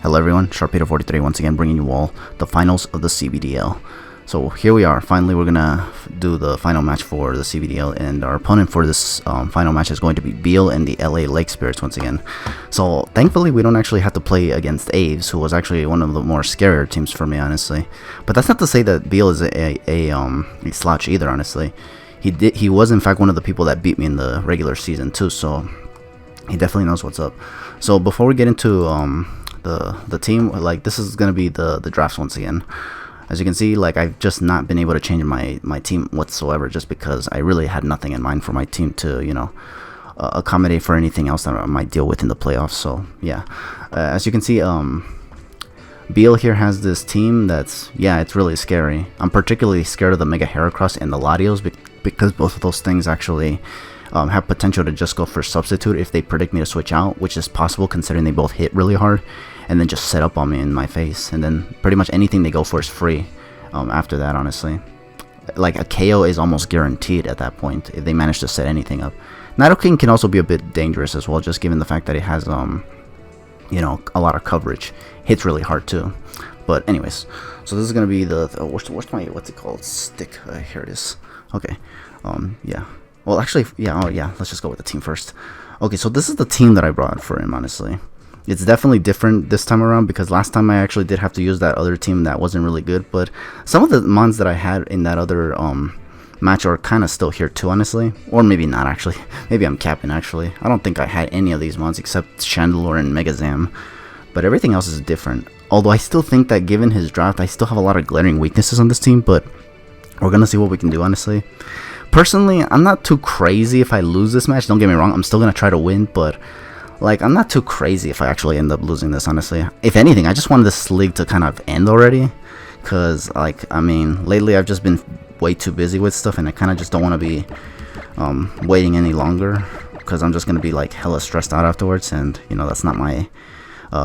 Hello everyone, Sharpedo43 once again bringing you all the finals of the CBDL. So here we are, finally we're gonna do the final match for the CBDL, and our opponent for this final match is going to be Beal and the LA Lake Spirits once again. So thankfully we don't actually have to play against Aves, who was actually one of the more scarier teams for me, honestly. But that's not to say that Beal is a slouch either, honestly. He was in fact one of the people that beat me in the regular season too, so he definitely knows what's up. So before we get into the team, like, this is gonna be the drafts once again. As you can see, like, I've just not been able to change my team whatsoever, just because I really had nothing in mind for my team to, you know, accommodate for anything else that I might deal with in the playoffs. So yeah, as you can see, Beal here has this team that's, yeah, it's really scary. I'm particularly scared of the Mega Heracross and the Latios because both of those things actually have potential to just go for substitute if they predict me to switch out, which is possible considering they both hit really hard and then just set up on me in my face, and then pretty much anything they go for is free after that, honestly. Like, a KO is almost guaranteed at that point if they manage to set anything up. Nidoking can also be a bit dangerous as well, just given the fact that it has you know, a lot of coverage. Hits really hard too. But anyways, so this is gonna be the what's my, what's it called, stick, here it is. Okay, yeah. Well, actually, yeah, oh yeah, let's just go with the team first. Okay, so this is the team that I brought for him, honestly. It's definitely different this time around, because last time I actually did have to use that other team that wasn't really good, but some of the mons that I had in that other match are kind of still here too, honestly. Or maybe not, actually. Maybe I'm capping, actually. I don't think I had any of these mons except Chandelure and Megazam, but everything else is different. Although I still think that given his draft, I still have a lot of glaring weaknesses on this team, but we're gonna see what we can do, honestly. Personally, I'm not too crazy if I lose this match. Don't get me wrong, I'm still going to try to win, but like, I'm not too crazy if I actually end up losing this, honestly. If anything, I just wanted this league to kind of end already, because, like, I mean, lately I've just been way too busy with stuff, and I kind of just don't want to be waiting any longer, because I'm just going to be, like, hella stressed out afterwards, and, you know, that's not my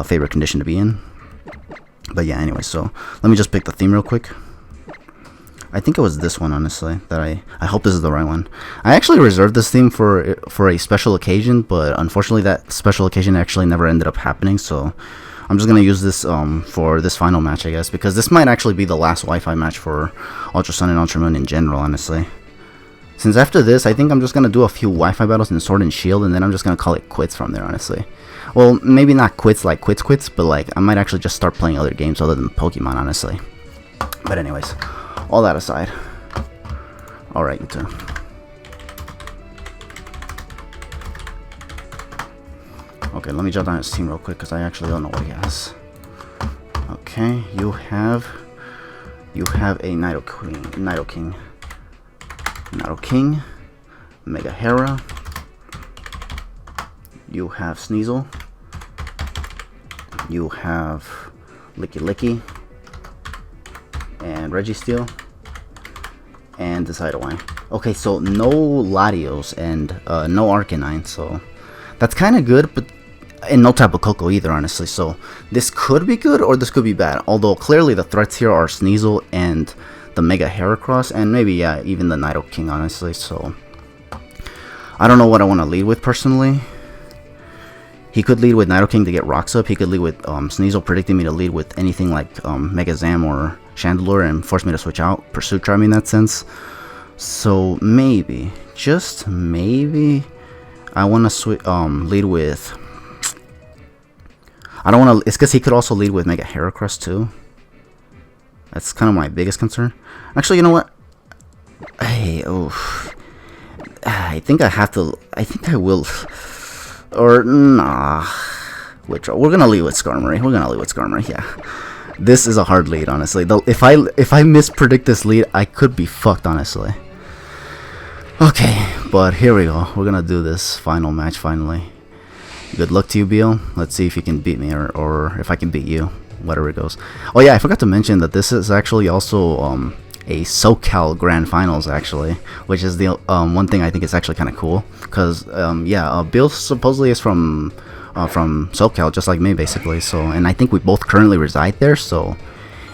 favorite condition to be in. But yeah, anyway, so let me just pick the theme real quick. I think it was this one, honestly, that I hope this is the right one. I actually reserved this theme for a special occasion, but unfortunately that special occasion actually never ended up happening, so I'm just going to use this for this final match, I guess, because this might actually be the last Wi-Fi match for Ultra Sun and Ultra Moon in general, honestly. Since after this, I think I'm just going to do a few Wi-Fi battles in Sword and Shield, and then I'm just going to call it quits from there, honestly. Well, maybe not quits like quits, but like, I might actually just start playing other games other than Pokemon, honestly. But anyways, all that aside, alright, you two. Okay, let me jot down his team real quick, because I actually don't know what he has. Okay, you have a Nidoking, Mega Hera, you have Sneasel, you have Licky, and Registeel, and Decidueye. Okay, so no Latios and no Arcanine, so that's kind of good, but and no Tapu Koko either, honestly. So this could be good or this could be bad. Although clearly the threats here are Sneasel and the Mega Heracross, and maybe, yeah, even the Nidoking, honestly. So I don't know what I want to lead with personally. He could lead with Nidoking to get rocks up. He could lead with Sneasel predicting me to lead with anything like Megazam or Chandelure and force me to switch out, Pursuit Try me in that sense. So maybe, just maybe, I want to lead with, I don't want to, it's because he could also lead with Mega Heracross too. That's kind of my biggest concern. Actually, you know what? Hey, oh, I think I have to, I think I will, or nah, withdraw. We're gonna lead with Skarmory. Yeah. This is a hard lead, honestly. Though if I mispredict this lead, I could be fucked, honestly. Okay, but here we go. We're gonna do this final match finally. Good luck to you, Beal. Let's see if you can beat me, or if I can beat you. Whatever it goes. Oh yeah, I forgot to mention that this is actually also a SoCal Grand Finals, actually, which is the one thing I think is actually kind of cool, because yeah, Beal supposedly is from SoCal, just like me, basically. So, and I think we both currently reside there, so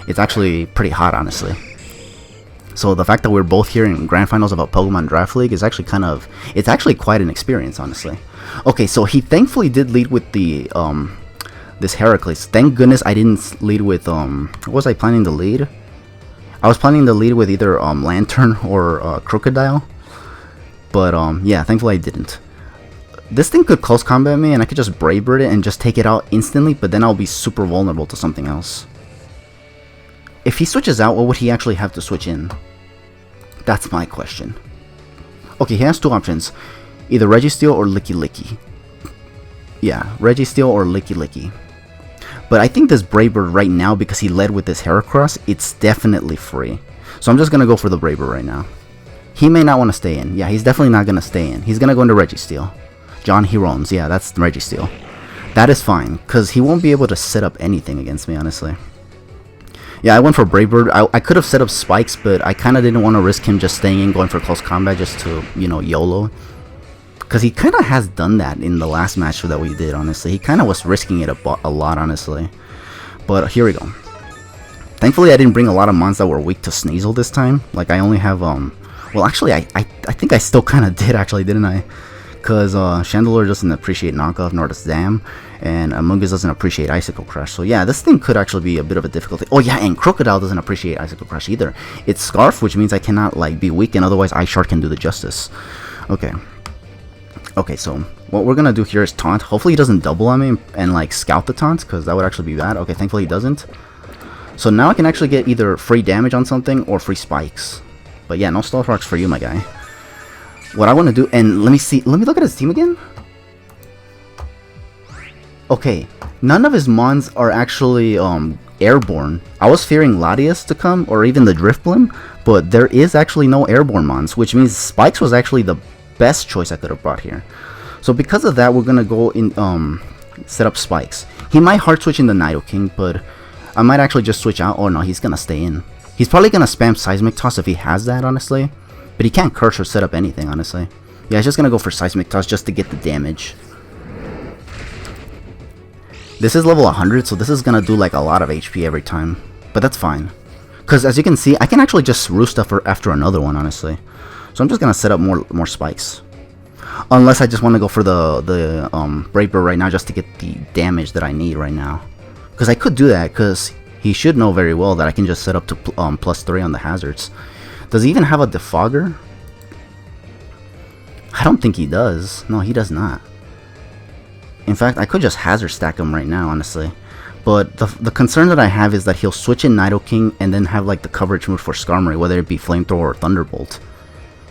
it's actually pretty hot, honestly. So the fact that we're both here in Grand Finals of a Pokemon Draft League is actually it's actually quite an experience, honestly. Okay, so he thankfully did lead with the this Heracles. Thank goodness I didn't lead with what was I planning to lead? I was planning to lead with either Lantern or Crocodile, but yeah, thankfully I didn't. This thing could close combat me, and I could just Brave Bird it and just take it out instantly, but then I'll be super vulnerable to something else. If he switches out, what would he actually have to switch in? That's my question. Okay, he has two options. Either Registeel or Licky Licky. Yeah, Registeel or Licky Licky. But I think this Brave Bird right now, because he led with this Heracross, it's definitely free. So I'm just going to go for the Brave Bird right now. He may not want to stay in. Yeah, he's definitely not going to stay in. He's going to go into Registeel. John Herones. Yeah, that's Registeel. That is fine, because he won't be able to set up anything against me, honestly. Yeah, I went for Brave Bird. I could have set up Spikes, but I kind of didn't want to risk him just staying in, going for close combat just to, you know, YOLO. Because he kind of has done that in the last match that we did, honestly. He kind of was risking it a lot, honestly. But here we go. Thankfully, I didn't bring a lot of mons that were weak to Sneasel this time. Like, I only have, well, actually, I think I still kind of did, actually, didn't I? Because Chandelure doesn't appreciate Knockoff, nor does Dam. And Amoonguss doesn't appreciate Icicle Crush. So, yeah, this thing could actually be a bit of a difficulty. Oh, yeah, and Crocodile doesn't appreciate Icicle Crush either. It's Scarf, which means I cannot, like, be weak, and otherwise Ice Shard can do the justice. Okay. Okay, so what we're gonna do here is taunt. Hopefully he doesn't double on me and like scout the taunts, because that would actually be bad. Okay, thankfully he doesn't. So now I can actually get either free damage on something or free spikes. But yeah, no Stealth Rocks for you, my guy. What I want to do, and let me look at his team again. Okay, none of his mons are actually airborne. I was fearing Latias to come, or even the Drifblim, but there is actually no airborne mons, which means Spikes was actually the best choice I could have brought here. So because of that, we're gonna go in set up Spikes. He might hard switch in the Nidoking, but I might actually just switch out. Oh no, he's gonna stay in. He's probably gonna spam Seismic Toss if he has that, honestly. But he can't curse or set up anything, honestly. Yeah, he's just gonna go for Seismic Toss just to get the damage. This is level 100, so this is gonna do like a lot of HP every time. But that's fine. Because as you can see, I can actually just roost after another one, honestly. So I'm just gonna set up more spikes, unless I just want to go for the Brave Bird right now just to get the damage that I need right now. Because I could do that, because he should know very well that I can just set up to +3 on the hazards. Does he even have a Defogger? I don't think he does. No, he does not. In fact, I could just hazard stack him right now, honestly. But the concern that I have is that he'll switch in Nidoking and then have like the coverage move for Skarmory, whether it be Flamethrower or Thunderbolt.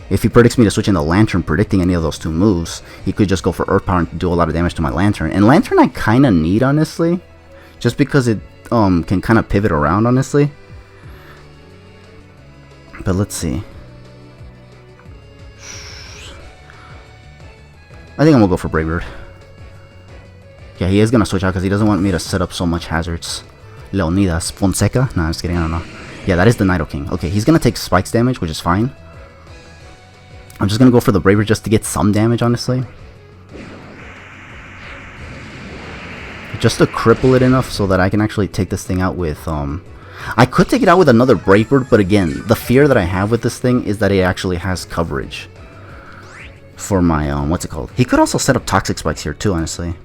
If he predicts me to switch into Lantern, predicting any of those two moves, he could just go for Earth Power and do a lot of damage to my Lantern. And Lantern I kind of need, honestly, just because it can kind of pivot around, honestly. But let's see. I think I'm gonna go for Brave Bird. Yeah, he is gonna switch out because he doesn't want me to set up so much hazards. Leonidas Fonseca? Nah, I'm just kidding. I don't know. Yeah, that is the Nidoking. Okay, he's gonna take Spikes damage, which is fine. I'm just gonna go for the Braver just to get some damage, honestly. Just to cripple it enough so that I can actually take this thing out with, I could take it out with another Brave Bird, but again, the fear that I have with this thing is that it actually has coverage for my, what's it called? He could also set up Toxic Spikes here too, honestly.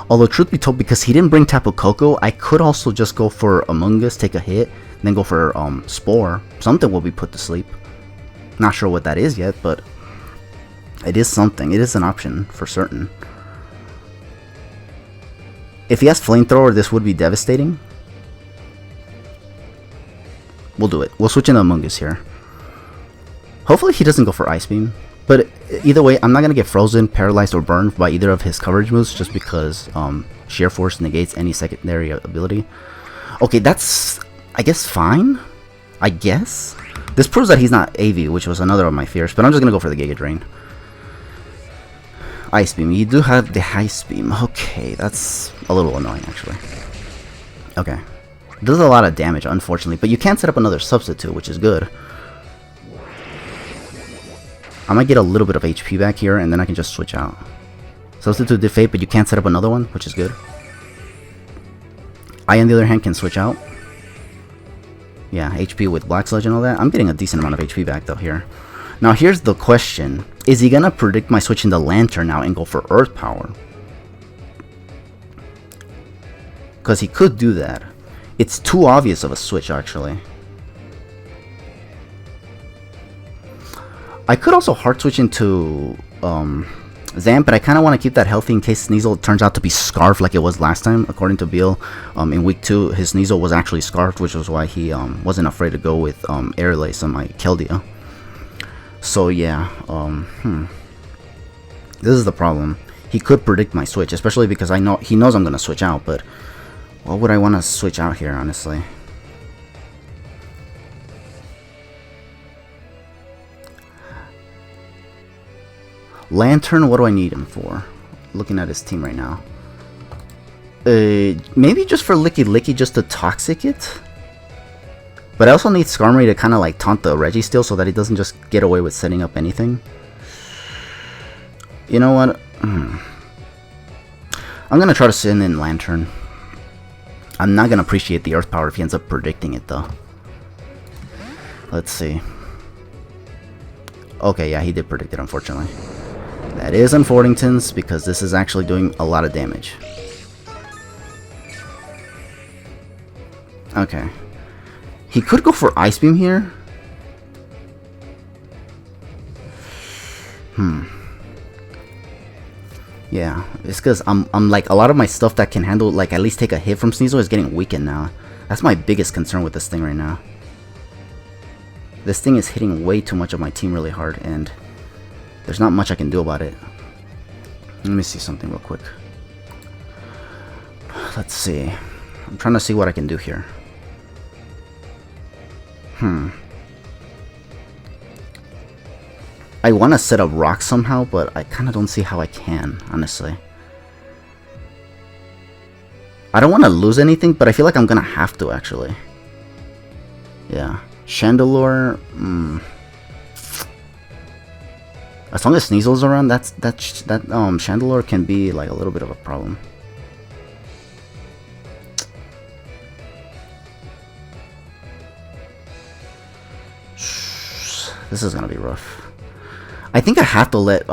Although, truth be told, because he didn't bring Tapu Koko, I could also just go for Amoonguss, take a hit, and then go for Spore. Something will be put to sleep. Not sure what that is yet, but it is something. It is an option for certain. If he has Flamethrower, this would be devastating. We'll do it. We'll switch into Amoonguss here. Hopefully he doesn't go for Ice Beam. But either way, I'm not going to get frozen, paralyzed, or burned by either of his coverage moves just because Sheer Force negates any secondary ability. Okay, that's, I guess, fine. I guess. This proves that he's not AV, which was another of my fears. But I'm just going to go for the Giga Drain. Ice Beam. You do have the Ice Beam. Okay, that's a little annoying, actually. Okay. It does a lot of damage, unfortunately. But you can set up another substitute, which is good. I might get a little bit of HP back here, and then I can just switch out. Substitute did Fate, but you can't set up another one, which is good. I, on the other hand, can switch out. Yeah, HP with Black Sludge and all that. I'm getting a decent amount of HP back, though, here. Now here's the question. Is he gonna predict my switch in the Lantern now and go for Earth Power? Because he could do that. It's too obvious of a switch, actually. I could also hard switch into Zam, but I kind of want to keep that healthy in case Sneasel turns out to be Scarfed like it was last time. According to Beal, in week 2, his Sneasel was actually Scarfed, which was why he wasn't afraid to go with Air Lace on my Keldeo. So yeah, this is the problem. He could predict my switch, especially because he knows I'm gonna switch out. But what would I want to switch out here, honestly? Lantern, what do I need him for? Looking at his team right now. Maybe just for Licky Licky, just to Toxic it? But I also need Skarmory to kind of like taunt the Registeel so that he doesn't just get away with setting up anything. You know what? I'm going to try to send in Lantern. I'm not going to appreciate the Earth Power if he ends up predicting it though. Let's see. Okay, yeah, he did predict it, unfortunately. That is Unfordington's because this is actually doing a lot of damage. Okay. He could go for Ice Beam here. Yeah, it's because I'm like, a lot of my stuff that can handle, like, at least take a hit from Sneasel is getting weakened now. That's my biggest concern with this thing right now. This thing is hitting way too much of my team really hard, and there's not much I can do about it. Let me see something real quick. Let's see. I'm trying to see what I can do here. I want to set up Rock somehow, but I kind of don't see how I can, honestly. I don't want to lose anything, but I feel like I'm going to have to, actually. Yeah. Chandelure, as long as Sneasel's around, that Chandelure can be like a little bit of a problem. This is gonna be rough. I think I have to let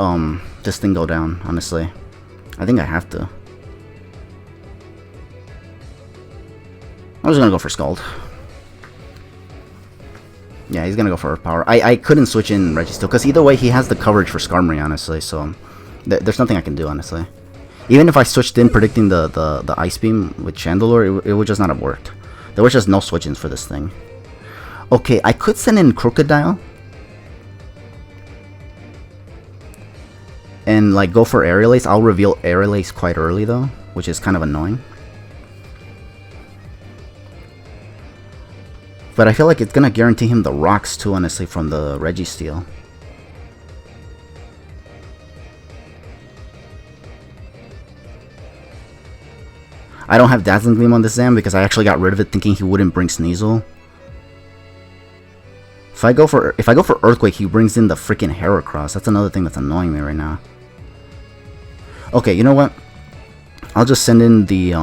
this thing go down, honestly. I think I have to. I'm just gonna go for Scald. Yeah, he's gonna go for Earth Power. I couldn't switch in Registeel because either way he has the coverage for Skarmory, honestly. So there's nothing I can do, honestly. Even if I switched in predicting the Ice Beam with Chandelure, it would just not have worked. There was just no switch-ins for this thing. Okay, I could send in Crocodile and like go for Aerial Ace. I'll reveal Aerial Ace quite early though, which is kind of annoying. But I feel like it's gonna guarantee him the rocks too, honestly, from the Registeel. I don't have Dazzling Gleam on this Zam because I actually got rid of it thinking he wouldn't bring Sneasel. If I go for Earthquake, he brings in the freaking Heracross. That's another thing that's annoying me right now. Okay, you know what? I'll just send in the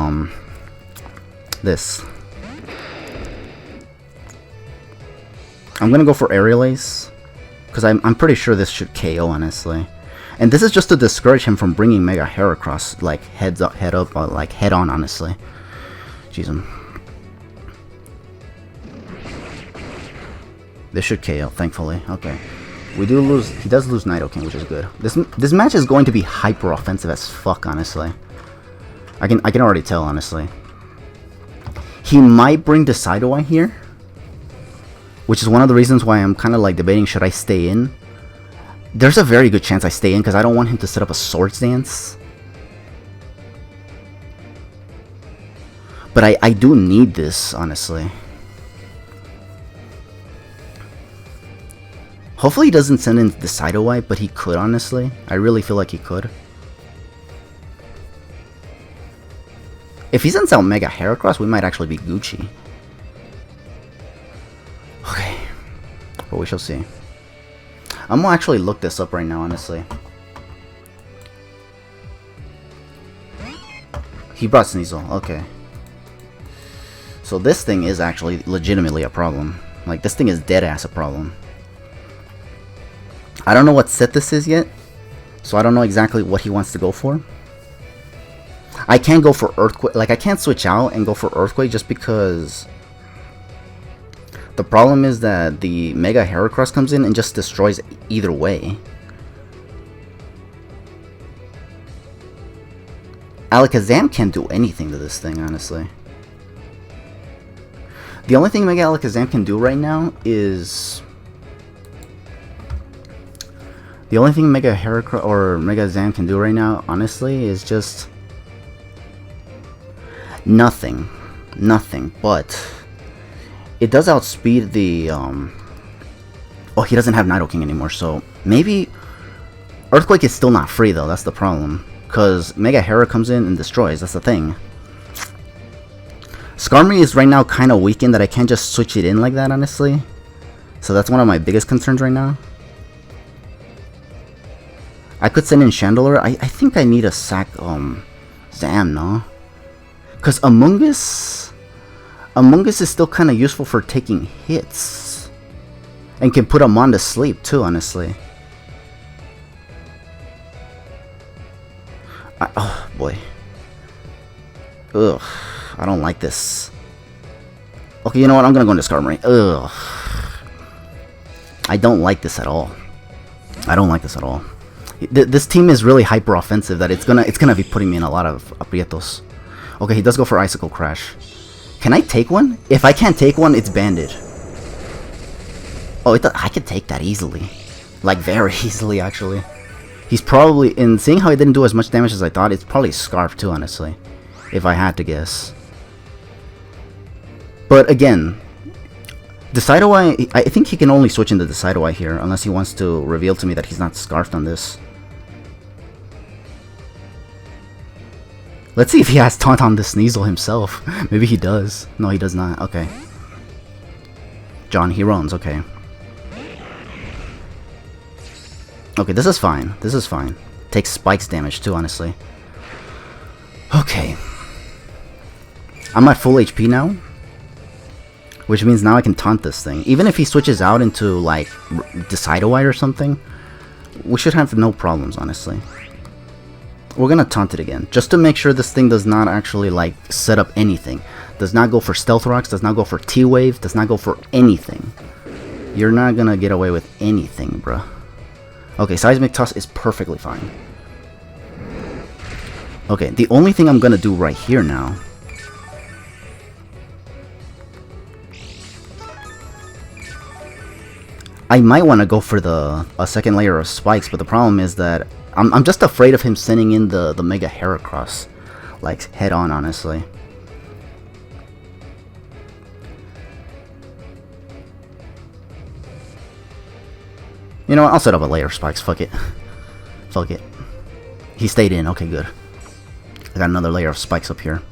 this. I'm gonna go for Aerial Ace because I'm pretty sure this should KO, honestly. And this is just to discourage him from bringing Mega Heracross like head up, like head on, honestly. Jeez. This should KO, thankfully. Okay. We do lose. He does lose Nidoking, which is good. This match is going to be hyper offensive as fuck, honestly. I can already tell, honestly. He might bring Decidueye here, which is one of the reasons why I'm kind of like debating should I stay in. There's a very good chance I stay in because I don't want him to set up a Swords Dance. But I do need this, honestly. Hopefully he doesn't send in Decidueye, but he could, honestly. I really feel like he could. If he sends out Mega Heracross, we might actually be Gucci. Okay. But we shall see. I'm gonna actually look this up right now, honestly. He brought Sneasel, okay. So this thing is actually legitimately a problem. Like, this thing is dead ass a problem. I don't know what set this is yet, so I don't know exactly what he wants to go for. I can't go for Earthquake. Like, I can't switch out and go for Earthquake just because the problem is that the Mega Heracross comes in and just destroys either way. Alakazam can't do anything to this thing, honestly. The only thing Mega Alakazam can do right now is... The only thing Mega Heracross or Mega Zam can do right now, honestly, is just... nothing. Nothing, but... it does outspeed the... Oh, he doesn't have Nidoking anymore, so... maybe... Earthquake is still not free, though, that's the problem. Because Mega Hera comes in and destroys, that's the thing. Skarmory is right now kind of weakened that I can't just switch it in like that, honestly. So that's one of my biggest concerns right now. I could send in Chandelure. I think I need a sack Zam, no? Because Amoonguss is still kind of useful for taking hits. And can put Amon to sleep too, honestly. Oh boy. Ugh. I don't like this. Okay, you know what? I'm gonna go into Skarmory. Ugh. I don't like this at all. I don't like this at all. This team is really hyper offensive that it's gonna be putting me in a lot of aprietos. Okay, he does go for Icicle Crash. Can I take one? If I can't take one, it's banded. Oh, I could take that easily. Like, very easily, actually. He's probably, in seeing how he didn't do as much damage as I thought, it's probably Scarf too, honestly. If I had to guess. But again, Decidueye, I think he can only switch into Decidueye here, unless he wants to reveal to me that he's not Scarfed on this. Let's see if he has Taunt on the Sneasel himself. Maybe he does. No, he does not. Okay. John, he runs. Okay. Okay, this is fine. This is fine. Takes Spikes damage too, honestly. Okay. I'm at full HP now. Which means now I can taunt this thing. Even if he switches out into, like, Decidueye or something, we should have no problems, honestly. We're gonna taunt it again, just to make sure this thing does not actually, like, set up anything. Does not go for Stealth Rocks, does not go for T-Wave, does not go for anything. You're not gonna get away with anything, bruh. Okay, Seismic Toss is perfectly fine. Okay, the only thing I'm gonna do right here now... I might want to go for a second layer of Spikes, but the problem is that I'm just afraid of him sending in the Mega Heracross, like, head on, honestly. You know what, I'll set up a layer of Spikes, fuck it. Fuck it. He stayed in, okay, good. I got another layer of Spikes up here.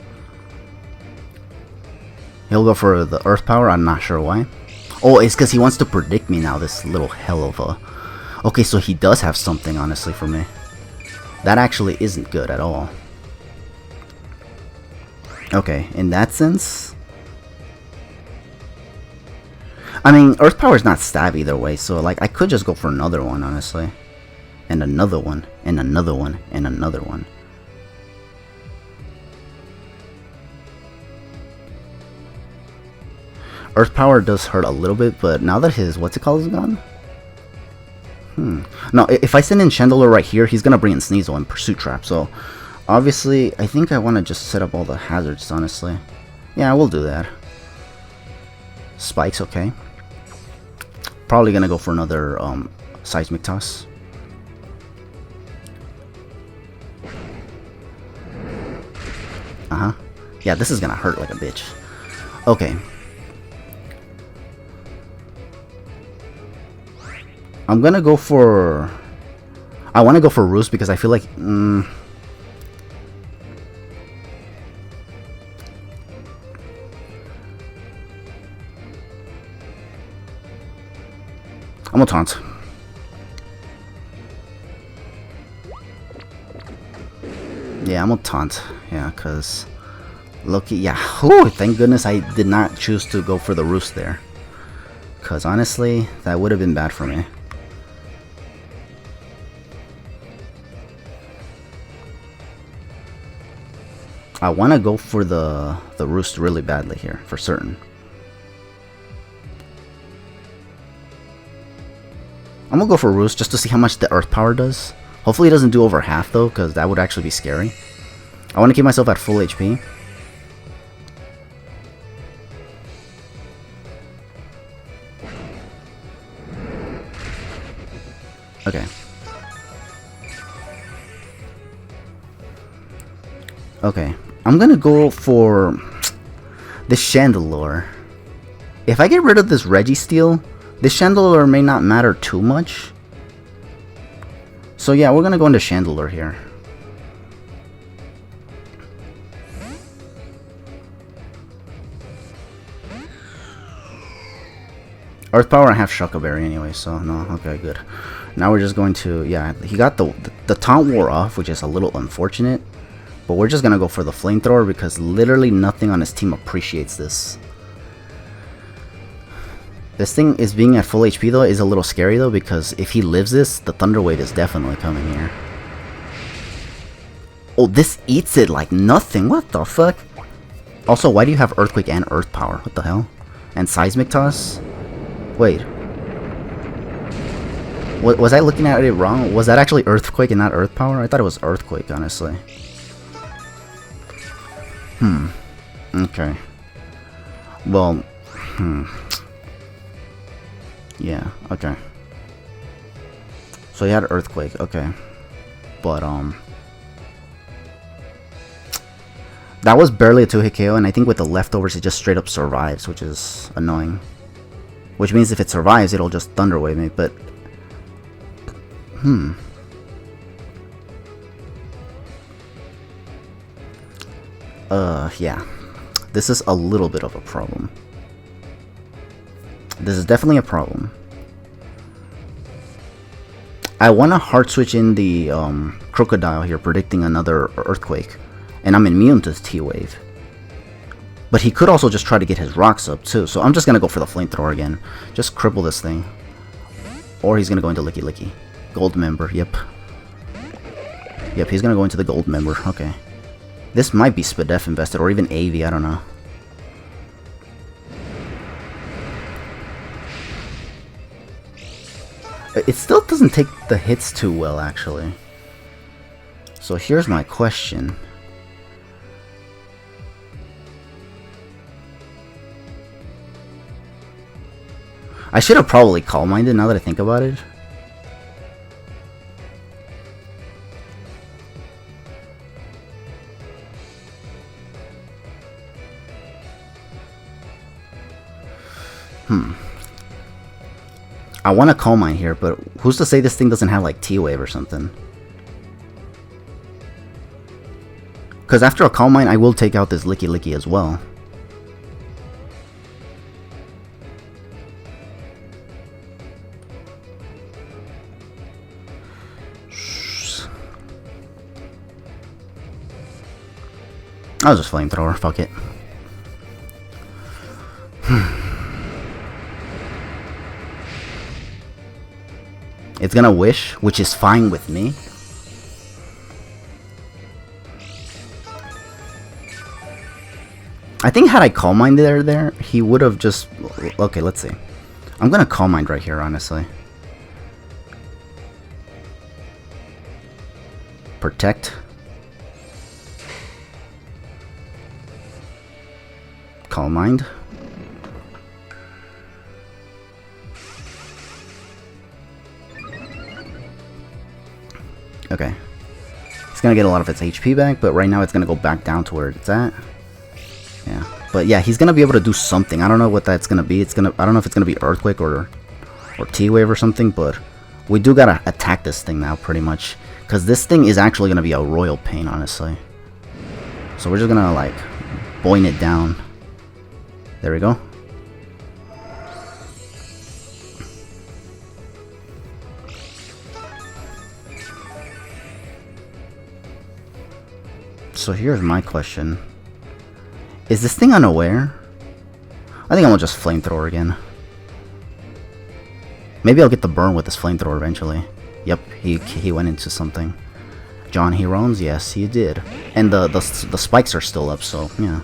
He'll go for the Earth Power, I'm not sure why. Oh, it's because he wants to predict me now, this little hell of a... Okay, so he does have something, honestly, for me. That actually isn't good at all. Okay, in that sense... I mean, Earth Power is not stab either way, so, like, I could just go for another one, honestly. And another one, and another one, and another one. Earth Power does hurt a little bit, but now that his what's it called is gone? No, if I send in Chandelure right here, he's gonna bring in Sneasel and Pursuit Trap, so obviously I think I want to just set up all the hazards, honestly. Yeah, we'll do that. Spikes, okay. Probably gonna go for another Seismic Toss. Uh-huh. Yeah, this is gonna hurt like a bitch. Okay. I'm gonna go for... I want to go for Roost because I feel like... I'm gonna taunt. Yeah, I'm gonna taunt. Yeah, because... Loki... Yeah, whew, thank goodness I did not choose to go for the Roost there. Because honestly, that would have been bad for me. I want to go for the roost really badly here, for certain. I'm gonna go for roost just to see how much the earth power does. Hopefully it doesn't do over half though, because that would actually be scary. I want to keep myself at full HP. Okay. Okay. I'm gonna go for the Chandelure. If I get rid of this Registeel, this Chandelure may not matter too much. So yeah, we're gonna go into Chandelure here. Earth Power, I have Shuckleberry anyway, so no, okay, good. Now we're just going to, yeah, he got the taunt wore off, which is a little unfortunate. But we're just gonna go for the Flamethrower because literally nothing on his team appreciates this. This thing is being at full HP though is a little scary though, because if he lives this, the Thunder Wave is definitely coming here. Oh, this eats it like nothing. What the fuck? Also, why do you have Earthquake and Earth Power? What the hell? And Seismic Toss? Wait. Was I looking at it wrong? Was that actually Earthquake and not Earth Power? I thought it was Earthquake, honestly. Okay. Well, yeah, okay. So he had Earthquake, okay. But, that was barely a 2-hit KO, and I think with the leftovers it just straight up survives, which is annoying. Which means if it survives, it'll just Thunder Wave me, but... yeah. This is a little bit of a problem. This is definitely a problem. I want to hard switch in the Crocodile here, predicting another Earthquake. And I'm immune to T-Wave. But he could also just try to get his rocks up too. So I'm just going to go for the Flamethrower again. Just cripple this thing. Or he's going to go into Licky Licky. Gold member, yep. Yep, he's going to go into the gold member. Okay. This might be Spadef invested or even AV, I don't know. It still doesn't take the hits too well, actually. So here's my question. I should have probably Calm Minded now that I think about it. I want to Calm Mind here, but who's to say this thing doesn't have like T-Wave or something? Because after a Calm Mind, I will take out this Licky Licky as well. I'll just Flamethrower, fuck it. It's gonna Wish, which is fine with me. I think had I Calm Mind there, he would have just... Okay, let's see. I'm gonna Calm Mind right here, honestly. Protect. Calm Mind. Okay. It's gonna get a lot of its HP back, but right now it's gonna go back down to where it's at. Yeah. But yeah, he's gonna be able to do something. I don't know what that's gonna be. I don't know if it's gonna be Earthquake or T-Wave or something, but we do gotta attack this thing now pretty much. Because this thing is actually gonna be a royal pain, honestly. So we're just gonna like boing it down. There we go. So here's my question. Is this thing unaware? I think I'm gonna just Flamethrower again. Maybe I'll get the burn with this Flamethrower eventually. Yep, he went into something. John Herones, yes, he did. And the spikes are still up, so yeah.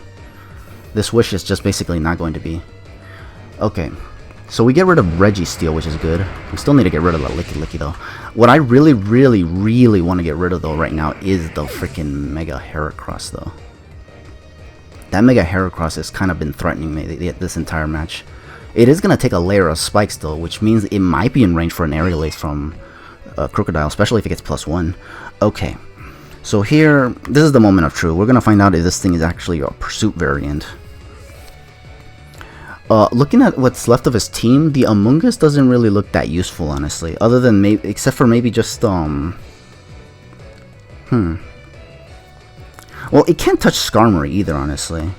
This wish is just basically not going to be. Okay, so we get rid of Registeel, which is good. We still need to get rid of the Licky though. What I really want to get rid of though right now is the freaking Mega Heracross though. That Mega Heracross has kind of been threatening me this entire match. It is going to take a layer of spikes though, which means it might be in range for an Aerial Ace from Crocodile, especially if it gets +1. Okay, so here, this is the moment of truth. We're going to find out if this thing is actually a Pursuit variant. Looking at what's left of his team, the Among Us doesn't really look that useful, honestly. Other than maybe, except for maybe just Well, it can't touch Skarmory either, honestly.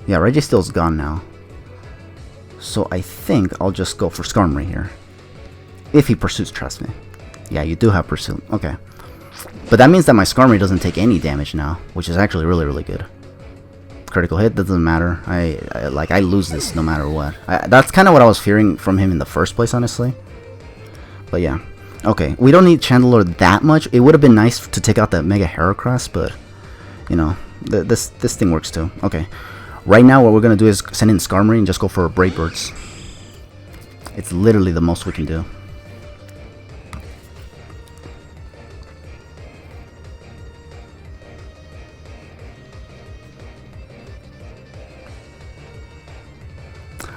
Yeah, Registeel's gone now. So I think I'll just go for Skarmory here. If he pursues, trust me. Yeah, you do have Pursuit. Okay. But that means that my Skarmory doesn't take any damage now, which is actually really good. Critical hit, doesn't matter. I lose this no matter what. That's kind of what I was fearing from him in the first place, honestly. But yeah. Okay, we don't need Chandelure that much. It would have been nice to take out that Mega Heracross, but, you know, this thing works too. Okay. Right now, what we're going to do is send in Skarmory and just go for Brave Birds. It's literally the most we can do.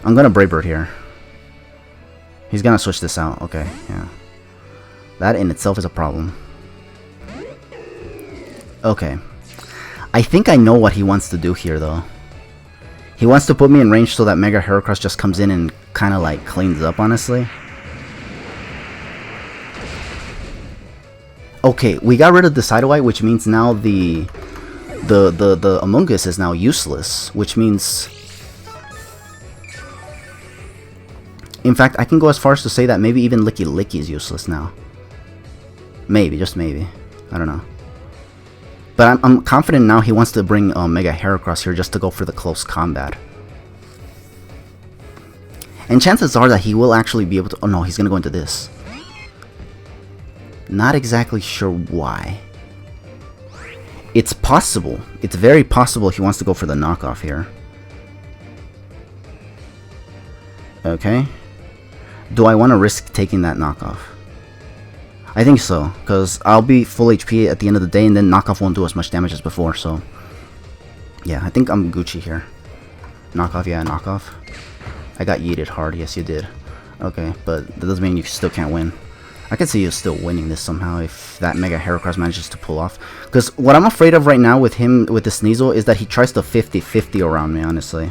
I'm going to Brave Bird here. He's going to switch this out. Okay, yeah. That in itself is a problem. Okay. I think I know what he wants to do here, though. He wants to put me in range so that Mega Heracross just comes in and kind of like cleans up, honestly. Okay, we got rid of the Decidueye, which means now the Among Us is now useless, which means... In fact, I can go as far as to say that maybe even Licky is useless now. Maybe, just maybe. I don't know. But I'm confident now he wants to bring Mega Heracross here just to go for the close combat. And chances are that he will actually be able to... Oh no, he's going to go into this. Not exactly sure why. It's possible. It's very possible he wants to go for the knockoff here. Okay. Do I want to risk taking that knockoff? I think so, because I'll be full HP at the end of the day, and then knockoff won't do as much damage as before, so... Yeah, I think I'm Gucci here. Knockoff, yeah, knockoff. I got yeeted hard, yes you did. Okay, but that doesn't mean you still can't win. I can see you still winning this somehow if that Mega Heracross manages to pull off. Because what I'm afraid of right now with him, with the Sneasel, is that he tries to 50-50 around me, honestly.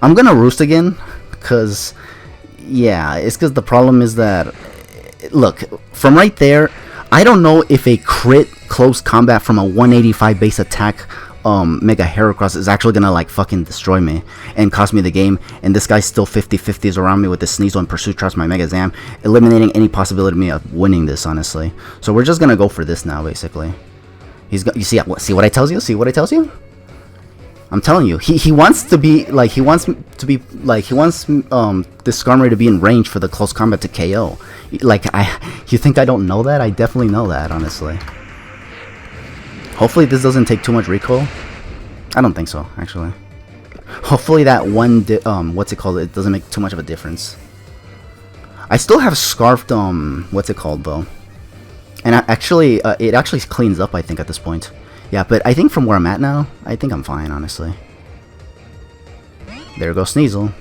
I'm gonna Roost again, because, yeah, it's because the problem is that, look, from right there, I don't know if a crit close combat from a 185 base attack Mega Heracross is actually gonna like fucking destroy me and cost me the game, and this guy still 50-50s around me with the Sneasel and Pursuit Traps my Mega Zam, eliminating any possibility of me of winning this, honestly. So we're just gonna go for this now, basically. You see what I tells you? See what I tells you? I'm telling you, he wants to be like this Skarmory to be in range for the close combat to KO. Like you think I don't know that? I definitely know that, honestly. Hopefully this doesn't take too much recoil. I don't think so, actually. Hopefully that one what's it called? It doesn't make too much of a difference. I still have Scarfed what's it called though? And it actually cleans up, I think, at this point. Yeah, but I think from where I'm at now, I think I'm fine, honestly. There goes Sneasel.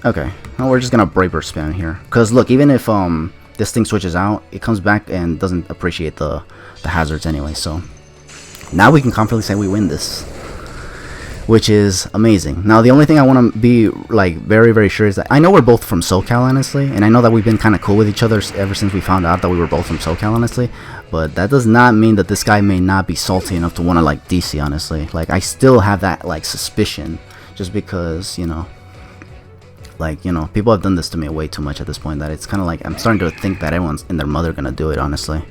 Okay, well, we're just gonna Brave Bird spam here. Cause look, even if this thing switches out, it comes back and doesn't appreciate the hazards anyway. So now we can confidently say we win this, which is amazing. Now the only thing I want to be like very sure is that I know we're both from SoCal, honestly, and I know that we've been kind of cool with each other ever since we found out that we were both from SoCal, honestly. But that does not mean that this guy may not be salty enough to want to like DC, honestly. Like I still have that like suspicion, just because, you know, like, you know, people have done this to me way too much at this point that it's kind of like I'm starting to think that everyone's and their mother gonna do it, honestly.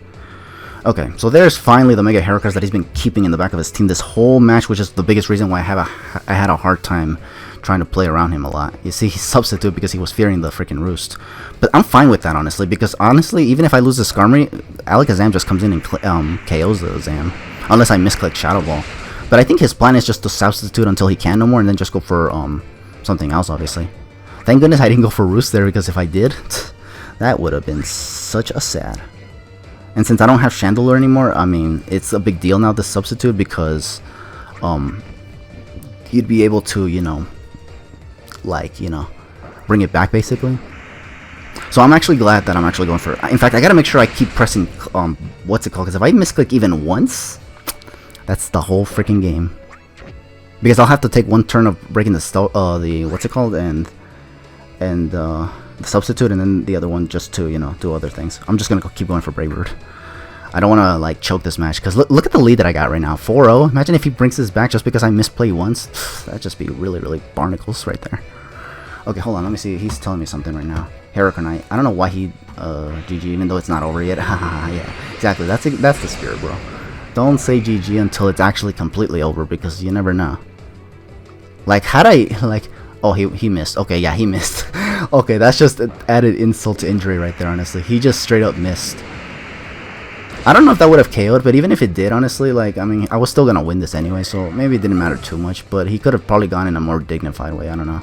Okay, so there's finally the Mega Hero cards that he's been keeping in the back of his team this whole match, which is the biggest reason why I had a hard time trying to play around him a lot. You see, he substituted because he was fearing the freaking roost. But I'm fine with that, honestly, because honestly, even if I lose the Skarmory, Alakazam just comes in and KOs the Zam, unless I misclick Shadow Ball. But I think his plan is just to substitute until he can no more, and then just go for something else, obviously. Thank goodness I didn't go for Roost there, because if I did, that would have been such a sad. And since I don't have Chandelure anymore, I mean, it's a big deal now, the substitute, because you'd be able to, you know, like, you know, bring it back, basically. So I'm actually glad that I'm actually going for... In fact, I gotta make sure I keep pressing, what's it called? Because if I misclick even once, that's the whole freaking game. Because I'll have to take one turn of breaking the what's it called? And the substitute, and then the other one just to, you know, do other things. I'm just gonna keep going for Brave Bird. I don't want to, like, choke this match, because look at the lead that I got right now, 4-0. Imagine if he brings this back just because I misplayed once. That'd just be really, really barnacles right there. Okay, hold on, let me see. He's telling me something right now. Hurricanite. I don't know why he GG, even though it's not over yet. Yeah, exactly. That's the spirit, bro. Don't say GG until it's actually completely over, because you never know. Like, had I, like... Oh, he missed. Okay, yeah, he missed. Okay, that's just an added insult to injury right there, honestly. He just straight up missed. I don't know if that would have KO'd, but even if it did, honestly, like, I mean, I was still gonna win this anyway, so maybe it didn't matter too much, but he could have probably gone in a more dignified way, I don't know.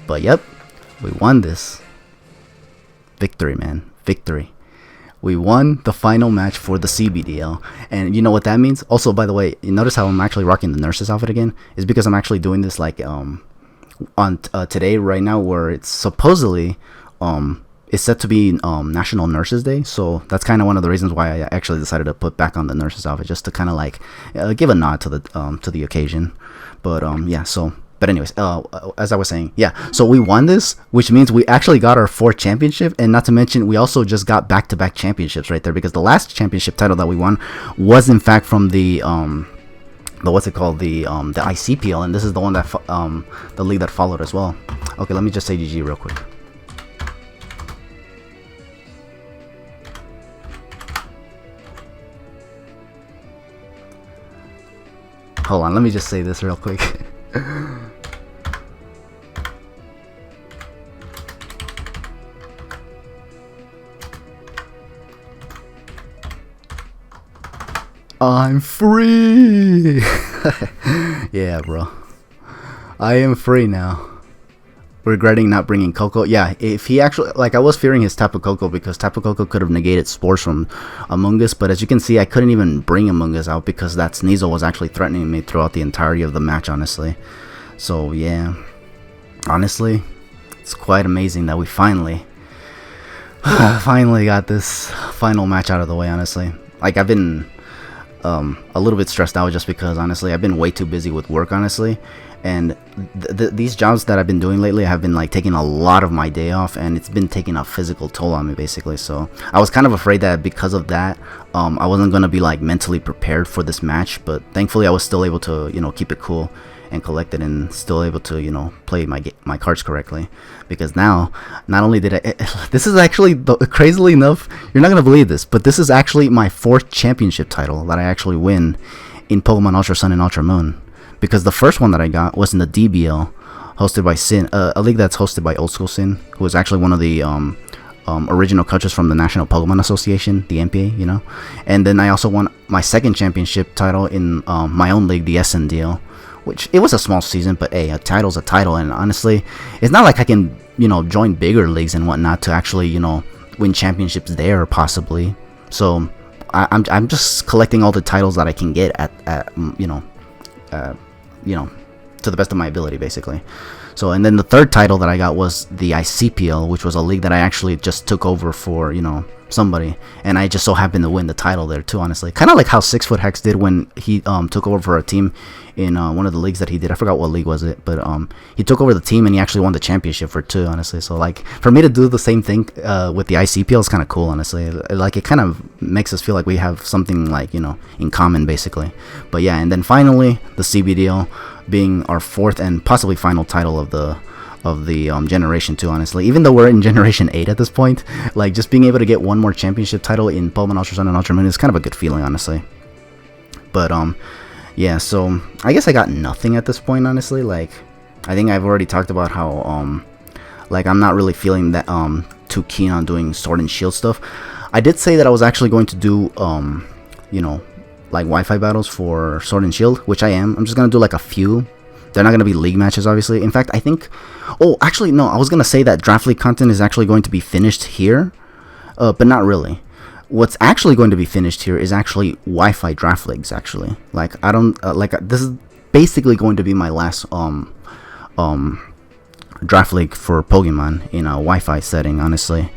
But yep, we won this. Victory, man. Victory. We won the final match for the CBDL, and you know what that means? Also, by the way, you notice how I'm actually rocking the nurse's outfit again? Is because I'm actually doing this, like, on today, right now, where it's supposedly, it's set to be National Nurses Day, so that's kind of one of the reasons why I actually decided to put back on the nurse's outfit, just to kind of like give a nod to the occasion. But yeah, so but anyways, as I was saying, yeah, so we won this, which means we actually got our 4th championship, and not to mention we also just got back-to-back championships right there, because the last championship title that we won was in fact from the what's it called, the ICPL, and this is the one that the league that followed as well. Okay, let me just say GG real quick. Hold on, let me just say this real quick. I'm free! Yeah, bro. I am free now. Regretting not bringing Coco. Yeah, if he actually, like, I was fearing his Tapu Koko, because Tapu Koko could have negated Spores from Among Us, but as you can see, I couldn't even bring Among Us out because that Sneasel was actually threatening me throughout the entirety of the match, honestly. So, yeah. Honestly, it's quite amazing that we finally got this final match out of the way, honestly. Like, I've been a little bit stressed out just because, honestly, I've been way too busy with work, honestly. And these jobs that I've been doing lately have been like taking a lot of my day off, and it's been taking a physical toll on me, basically. So I was kind of afraid that because of that, I wasn't going to be like mentally prepared for this match, but thankfully I was still able to, you know, keep it cool and collected, and still able to, you know, play my cards correctly. Because now, not only did I this is actually, crazily enough, you're not going to believe this, but this is actually my 4th championship title that I actually win in Pokemon Ultra Sun and Ultra Moon. Because the first one that I got was in the DBL, hosted by Sin, a league that's hosted by Old School Sin, who was actually one of the original coaches from the National Pokemon Association, the NPA, you know. And then I also won my 2nd championship title in my own league, the SNDL, which it was a small season, but hey, a title's a title. And honestly, it's not like I can, you know, join bigger leagues and whatnot to actually, you know, win championships there, possibly. So I'm just collecting all the titles that I can get at you know, to the best of my ability, basically. So, and then the 3rd title that I got was the ICPL, which was a league that I actually just took over for, you know, somebody, and I just so happened to win the title there too, honestly. Kind of like how 6 Hex did when he took over for a team in one of the leagues that he did. I forgot what league was it, but he took over the team and he actually won the championship for 2, honestly. So like, for me to do the same thing with the ICPL is kind of cool, honestly. Like, it kind of makes us feel like we have something, like, you know, in common, basically. But yeah, and then finally the CBDL being our 4th and possibly final title of the of the generation 2, honestly. Even though we're in generation 8 at this point, like just being able to get one more championship title in Pokemon Ultra Sun and Ultra Moon is kind of a good feeling, honestly. But yeah, so I guess I got nothing at this point, honestly. Like, I think I've already talked about how like I'm not really feeling that too keen on doing Sword and Shield stuff. I did say that I was actually going to do you know, like Wi-Fi battles for Sword and Shield, which I am. I'm just gonna do like a few. They're not gonna be league matches, obviously. In fact, I think, oh, actually no, I was gonna say that Draft League content is actually going to be finished here, but not really. What's actually going to be finished here is actually Wi-Fi Draft Leagues, actually. Like, I don't like, this is basically going to be my last Draft League for Pokemon in a Wi-Fi setting, honestly.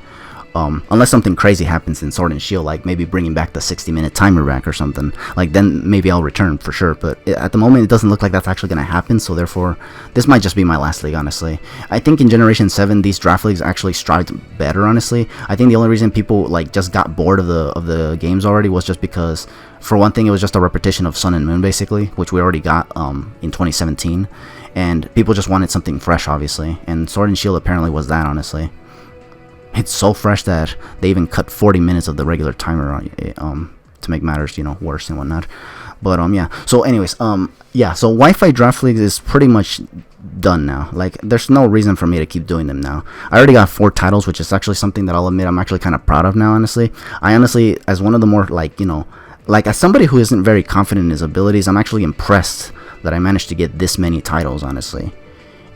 Unless something crazy happens in Sword and Shield, like maybe bringing back the 60-minute timer back or something, like then maybe I'll return for sure. But at the moment, it doesn't look like that's actually going to happen, so therefore, this might just be my last league, honestly. I think in Generation 7, these draft leagues actually strived better, honestly. I think the only reason people like just got bored of the games already was just because, for one thing, it was just a repetition of Sun and Moon, basically, which we already got in 2017, and people just wanted something fresh, obviously, and Sword and Shield apparently was that, honestly. It's so fresh that they even cut 40 minutes of the regular timer to make matters, you know, worse and whatnot. But yeah. So anyways, yeah. So Wi-Fi Draft Leagues is pretty much done now. Like, there's no reason for me to keep doing them now. I already got 4 titles, which is actually something that I'll admit I'm actually kind of proud of now. Honestly, I honestly, as one of the more like, you know, like as somebody who isn't very confident in his abilities, I'm actually impressed that I managed to get this many titles, honestly.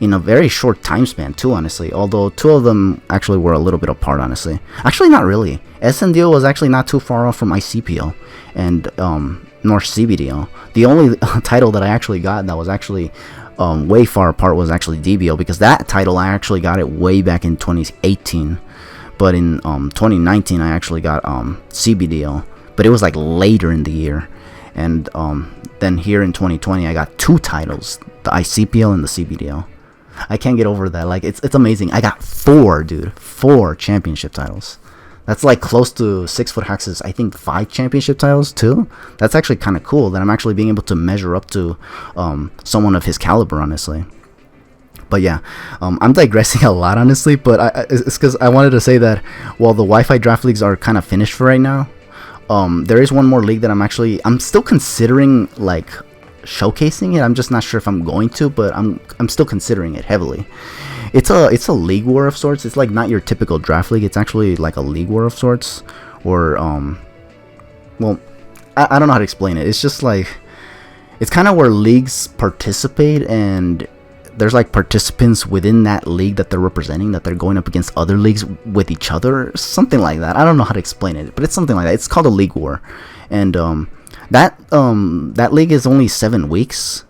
In a very short time span too, honestly, although 2 of them actually were a little bit apart, honestly. Actually, not really. SNDO was actually not too far off from ICPL and nor CBDL. The only title that I actually got that was actually way far apart was actually DBL, because that title I actually got it way back in 2018, but in 2019 I actually got CBDL, but it was like later in the year. And then here in 2020 I got 2 titles, the ICPL and the CBDL. I can't get over that. Like, it's amazing. I got 4, dude. 4 championship titles. That's like close to 6 Foot Hax's, I think, 5 championship titles too. That's actually kind of cool that I'm actually being able to measure up to someone of his caliber, honestly. But yeah, I'm digressing a lot, honestly. But it's because I wanted to say that while the Wi-Fi Draft Leagues are kind of finished for right now, there is one more league that I'm still considering, like, showcasing it. I'm just not sure if I'm going to, but I'm still considering it heavily. It's a league war of sorts. It's like not your typical draft league. It's actually like a league war of sorts, or well, I don't know how to explain it. It's just like, it's kind of where leagues participate, and there's like participants within that league that they're representing, that they're going up against other leagues with each other, something like that. I don't know how to explain it, but it's something like that. It's called a league war, and that league is only 7 weeks,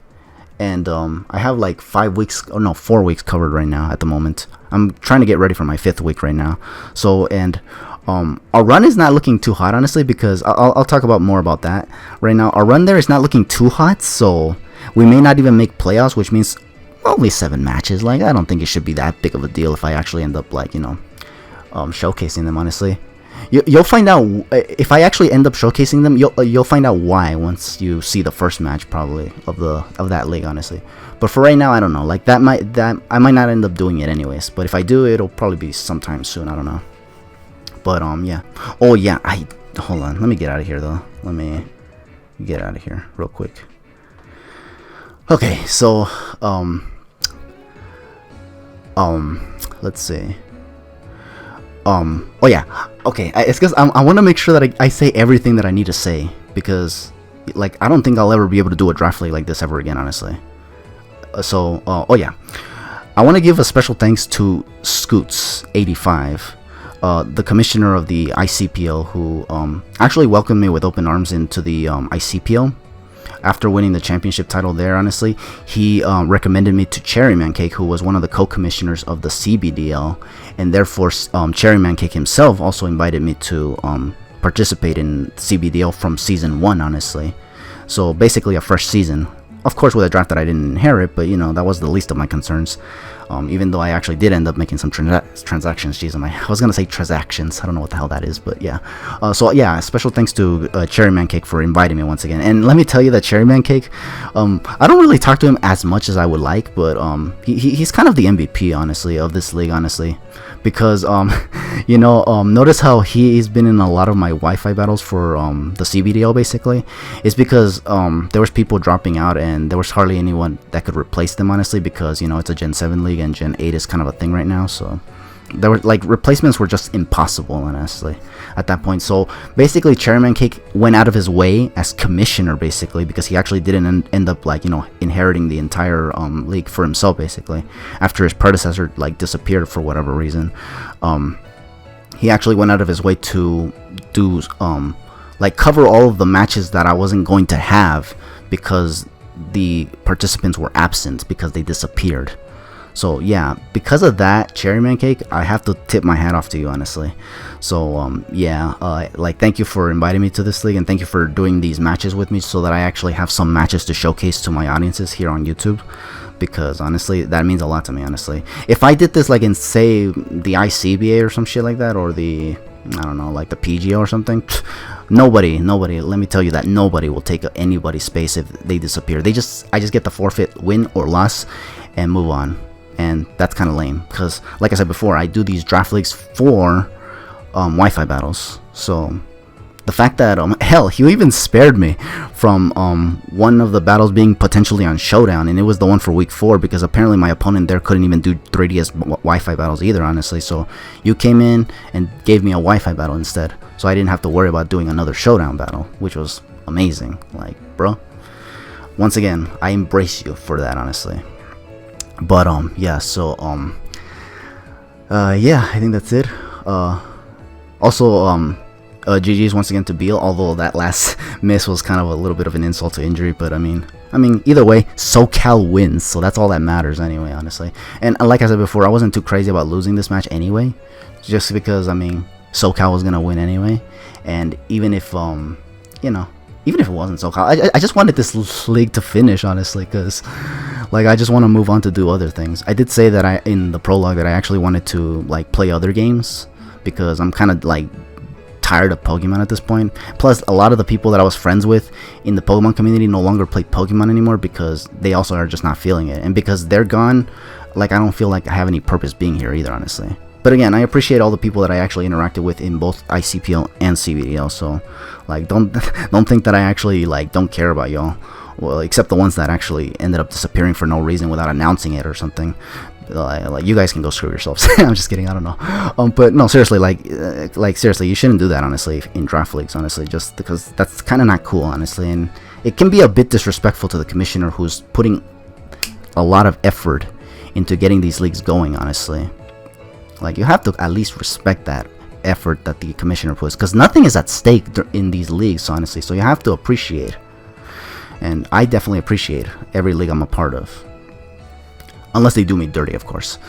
and I have like 4 weeks covered right now at the moment. I'm trying to get ready for my 5th week right now. So, and our run is not looking too hot, honestly, because I'll talk about more about that right now. Our run there is not looking too hot, so we may not even make playoffs, which means only 7 matches. Like, I don't think it should be that big of a deal if I actually end up, like, you know, showcasing them, honestly. You'll find out if I actually end up showcasing them. You'll find out why once you see the first match, probably, of that league, honestly. But for right now, I don't know. Like, I might not end up doing it anyways. But if I do, it'll probably be sometime soon. I don't know. But yeah. Oh yeah. Hold on. Let me get out of here though. Let me get out of here real quick. Okay. So let's see. Oh yeah, okay, it's because I want to make sure that I say everything that I need to say, because, like, I don't think I'll ever be able to do a draft league like this ever again, honestly. So, oh yeah, I want to give a special thanks to Scoots85, the commissioner of the ICPL, who actually welcomed me with open arms into the ICPL. After winning the championship title there, honestly, he recommended me to CherryManCake, who was one of the co-commissioners of the CBDL, and therefore CherryManCake himself also invited me to participate in CBDL from season 1, honestly. So basically a fresh season, of course with a draft that I didn't inherit, but you know, that was the least of my concerns. even though I actually did end up making some transactions. Jeez, I was gonna say transactions. I don't know what the hell that is, but yeah. So yeah, special thanks to CherryManCake for inviting me once again. And let me tell you that CherryManCake, I don't really talk to him as much as I would like, but he's kind of the MVP, honestly, of this league, honestly, because you know, notice how he's been in a lot of my Wi-Fi battles for the CBDL. Basically, it's because there was people dropping out and there was hardly anyone that could replace them, honestly, because you know it's a Gen 7 league and Gen 8 is kind of a thing right now. So there were like replacements were just impossible, honestly, at that point. So basically CherryManCake went out of his way as commissioner, basically, because he actually didn't end up like, you know, inheriting the entire league for himself, basically, after his predecessor like disappeared for whatever reason. He actually went out of his way to do like cover all of the matches that I wasn't going to have because the participants were absent because they disappeared. So yeah, because of that, CherryManCake, I have to tip my hat off to you, honestly. So yeah, like thank you for inviting me to this league, and thank you for doing these matches with me so that I actually have some matches to showcase to my audiences here on YouTube, because honestly that means a lot to me, honestly. If I did this like in, say, the ICBA or some shit like that, or the, I don't know, like the PGO or something, nobody, let me tell you that nobody will take anybody's space if they disappear. I just get the forfeit, win or loss, and move on. And that's kind of lame, because like I said before, I do these draft leagues for Wi-Fi battles. So the fact that hell, he even spared me from one of the battles being potentially on Showdown, and it was the one for week 4, because apparently my opponent there couldn't even do 3DS Wi-Fi battles either, honestly. So you came in and gave me a Wi-Fi battle instead, so I didn't have to worry about doing another Showdown battle, which was amazing. Like, bro, once again, I embrace you for that, honestly. But yeah, so yeah, I think that's it. Also GG's once again to Beal, although that last miss was kind of a little bit of an insult to injury, but I mean either way, SoCal wins, so that's all that matters anyway, honestly. And like I said before, I wasn't too crazy about losing this match anyway, just because SoCal was gonna win anyway. And even if you know, even if it wasn't SoCal, I just wanted this league to finish, honestly, because like I just want to move on to do other things. I did say that in the prologue that I actually wanted to like play other games, because I'm kind of like tired of Pokemon at this point. Plus, a lot of the people that I was friends with in the Pokemon community no longer play Pokemon anymore, because they also are just not feeling it, and because they're gone, like I don't feel like I have any purpose being here either, honestly. But again, I appreciate all the people that I actually interacted with in both ICPL and CBDL. So like don't think that I actually like don't care about y'all. Well, except the ones that actually ended up disappearing for no reason without announcing it or something. Like you guys can go screw yourselves. I'm just kidding, I don't know. But no, seriously, like seriously, you shouldn't do that, honestly, in draft leagues, honestly, just because that's kind of not cool, honestly, and it can be a bit disrespectful to the commissioner, who's putting a lot of effort into getting these leagues going, honestly. Like, you have to at least respect that effort that the commissioner puts, because nothing is at stake in these leagues, honestly, so you have to appreciate. And I definitely appreciate every league I'm a part of, unless they do me dirty, of course.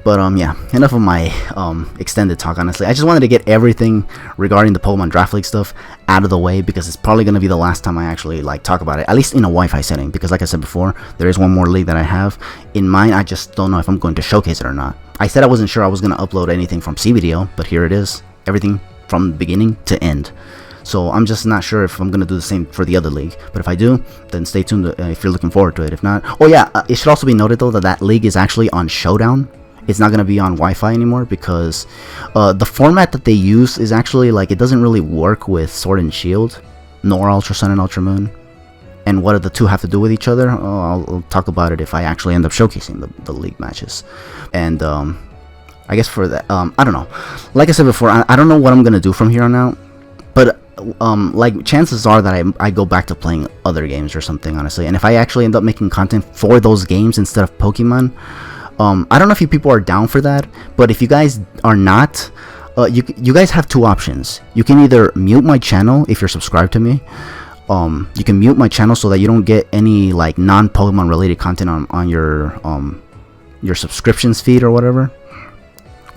But yeah, enough of my extended talk, honestly. I just wanted to get everything regarding the Pokemon Draft League stuff out of the way, because it's probably going to be the last time I actually like talk about it, at least in a Wi-Fi setting, because like I said before, there is one more league that I have in mind. I just don't know if I'm going to showcase it or not. I said I wasn't sure I was going to upload anything from CBDL, but here it is, everything from beginning to end. So I'm just not sure if I'm going to do the same for the other league. But if I do, then stay tuned if you're looking forward to it. If not, oh yeah, it should also be noted though that that league is actually on Showdown. It's not going to be on Wi-Fi anymore, because the format that they use is actually like, it doesn't really work with Sword and Shield, nor Ultra Sun and Ultra Moon. And what do the two have to do with each other? Oh, I'll talk about it if I actually end up showcasing the league matches. And I guess for that, I don't know. Like I said before, I don't know what I'm going to do from here on out. But like, chances are that I go back to playing other games or something, honestly. And if I actually end up making content for those games instead of Pokemon, I don't know if you people are down for that, but if you guys are not, you guys have two options. You can either mute my channel if you're subscribed to me. You can mute my channel so that you don't get any like non-Pokemon related content on your subscriptions feed or whatever.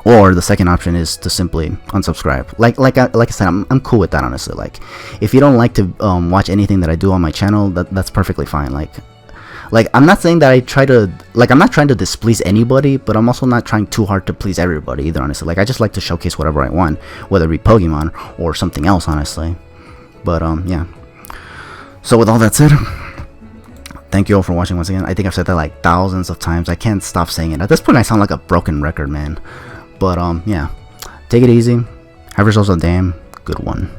Or the second option is to simply unsubscribe. Like I said, I'm cool with that, honestly. Like, if you don't like to watch anything that I do on my channel, that's perfectly fine. Like Like, I'm not saying that I try to, like, I'm not trying to displease anybody, but I'm also not trying too hard to please everybody either, honestly. Like, I just like to showcase whatever I want, whether it be Pokemon or something else, honestly. But yeah. So with all that said, thank you all for watching once again. I think I've said that like thousands of times. I can't stop saying it. At this point, I sound like a broken record, man. But yeah, take it easy. Have yourselves a damn good one.